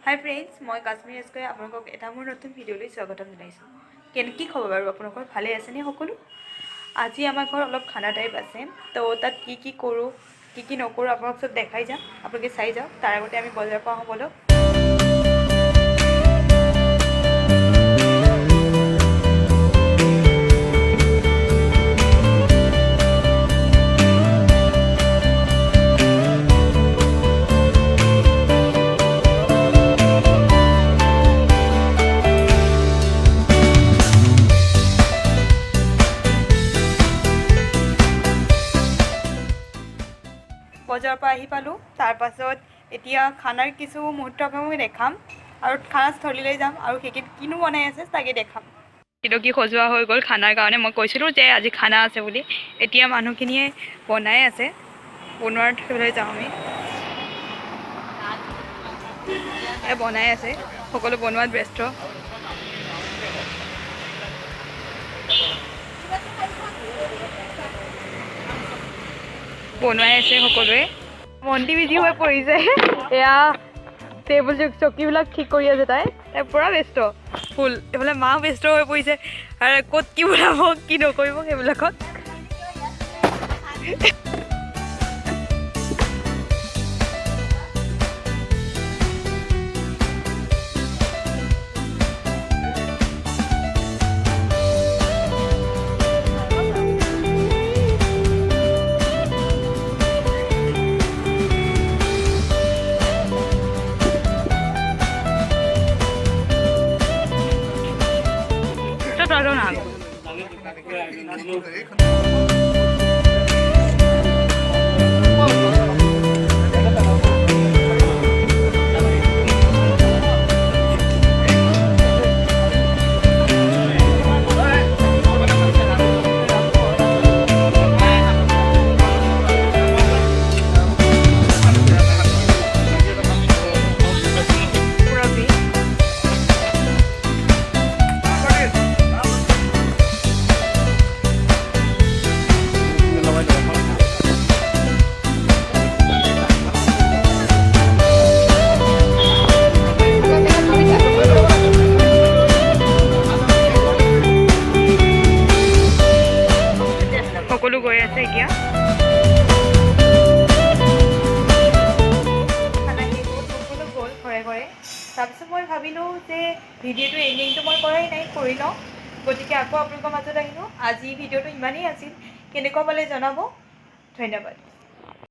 হাই friends, মই কাশ্মীৰ এছকৈ আপোনালোকক এটা মোৰ নতুন ভিডিঅ'লৈ স্বাগতম জনাইছোঁ। কি খবৰ বাৰু আপোনালোকৰ? ভালে আছেনে সকলো? আজি আমাৰ ঘৰত অলপ খানা টাইপ আছে, তো তাত কি কৰোঁ কি নকৰোঁ আপোনালোক চব দেখাই যাম। আপোনালোকে চাই যাওক। তাৰ আগতে আমি বজাৰৰ পৰা আহোঁ বলক। বজাৰৰ পৰা আহি পালোঁ। তাৰপাছত এতিয়া খানাৰ কিছু মুহূৰ্ত মই দেখাম আৰু খানাস্থলীলৈ যাম আৰু সেইখিনিত কিনো বনাই আছে তাকে দেখাম। কি সজোৱা হৈ গ'ল খানাৰ কাৰণে। মই কৈছিলোঁ যে আজি খানা আছে বুলি। এতিয়া মানুহখিনিয়ে বনাই আছে। বনোৱাৰ থবলৈ যাওঁ আমি। বনাই আছে, সকলো বনোৱাত ব্যস্ত। বনাই আছে সকলোৱে। মন্টি বিজি হৈ পৰিছে। এয়া টেবুল চকীবিলাক ঠিক কৰি আছে তাই পূৰা ব্যস্ত ফুল। এইফালে মাও ব্যস্ত হৈ পৰিছে আৰু ক'ত কি বনাব কি নকৰিব সেইবিলাকত। সকলো গৈ আছে এতিয়া। সকলো গ'ল ঘৰে ঘৰে। তাৰপিছত মই ভাবিলোঁ যে ভিডিঅ'টো এণ্ডিংটো মই কৰাই নাই, কৰি লওঁ। গতিকে আকৌ আপোনালোকৰ মাজত আহিলোঁ। আজি ভিডিঅ'টো ইমানেই আছিল। কেনেকুৱা পালে জনাব। ধন্যবাদ।